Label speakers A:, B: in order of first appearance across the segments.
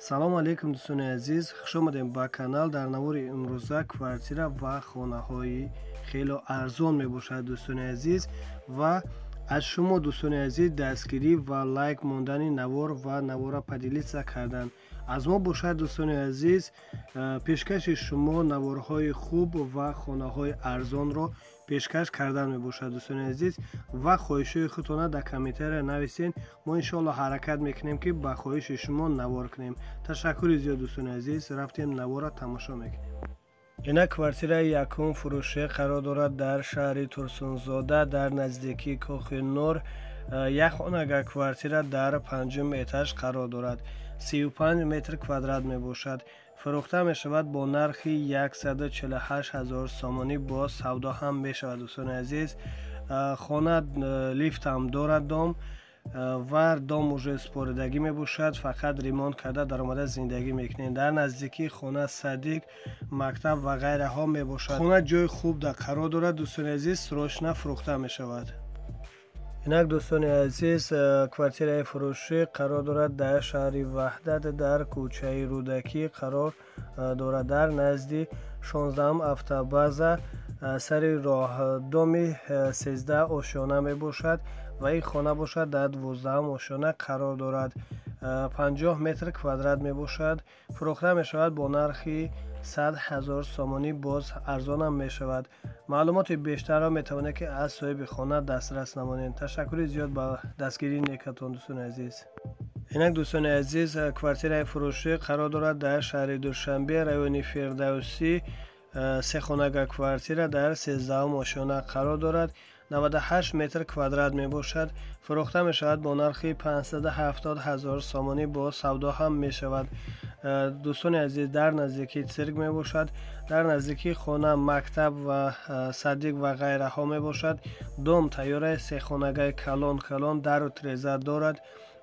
A: салом алейкум дӯстони азиз, хуш омадем ба канал. Дар навори имрӯза квартира ва хонаҳои хело арзон мебошад дӯстони азиз, ва аз шумо дӯстони азиз дастгирӣ ва лайк мондани навор ва навора падилица кардан. Аз мо бошад дӯстони азиз, пешкаши шумо наворҳои хуб ва хонаҳои арзонро пешкаш кардан мебошад дӯстони азиз, ва хоҳишҳои худтона дар комментария нависен. Мо иншоалло ҳаракат мекунем ки ба хоҳиши шумо навор кунем. Ташаккури зиёд дӯстони азиз, рафтем навора тамошо мекунем. Ина квартираи якум фурӯше қарор дорад дар шаҳри Турсунзода, дар наздикии Кохи Нур. Як хонага квартира дар 5-ум этаж қарор дорад. 35 метр квадрат мебошад. Фурӯхта мешавад бо нархи 148 000 сомонӣ, бо савдо ҳам мешавад дӯстони азиз. Хона лифт ҳам дорад, дом ва дом уже споридагӣ мебошад, фақат ремонт карда даромада зиндагӣ мекунем. Дар наздикии хона садик, мактаб ва ғайраҳо мебошад. Хона ҷои хуб дар қарор дорад дӯстони азиз, срочна фурӯхта мешавад. инак дӯстони азиз, квартираи фурӯшӣ қарор дорад дар шаҳри Ваҳдат, дар кӯчаи Рӯдакӣ қарор дорад, дар назди 16-ум автобаза, сари роҳдоми 13 ошёна мебошад ва ин хона бошад дар 12-ум ошёна қарор дорад. 50 метр квадрат мебошад. фурӯхта мешавад бо нархи 100 000 сомонӣ, боз арзонам мешавад. маълумоти бештарро метавонед ки аз соҳиби хона дастрас намонед. ташаккури зиёд ба дастгирии некатон дӯстони азиз. инак дӯстони азиз, квартираи фурӯшӣ қарор дорад дар шаҳри Душанбе, райони Фирдавсӣ. сехонага квартира дар 13-ум ошёна қарор дорад. 98 метр квадрат мебошад. фурӯхта мешавад бо нархи 570 000 сомонӣ, бо савдо ҳам мешавад. дӯстони азиз, дар наздикии цирк мебошад. дар наздикии хона мактаб ва садик ва ғайраҳо мебошад. дом тайёра, сехонагаи калон дару тиреза дорад.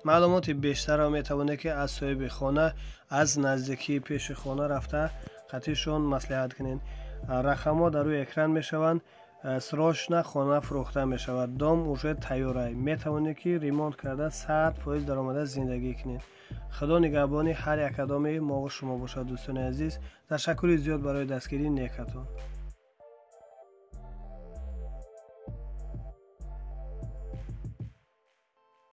A: маълумоти бештарро метавонед ки аз соҳиби хона аз наздикии пеши хона рафта қатъишон маслиҳат кунед. рақамҳо дар рӯи экран мешаванд. срочна хона фурӯхта мешавад. дом уже тайёра, метавонед ки ремонт карда 100% даромада зиндагӣ кунед. худо нигаҳбони ҳар як кадоми мо ва шумо бошад дӯстони азиз. ташаккури зиёд барои дастгирӣ некатон.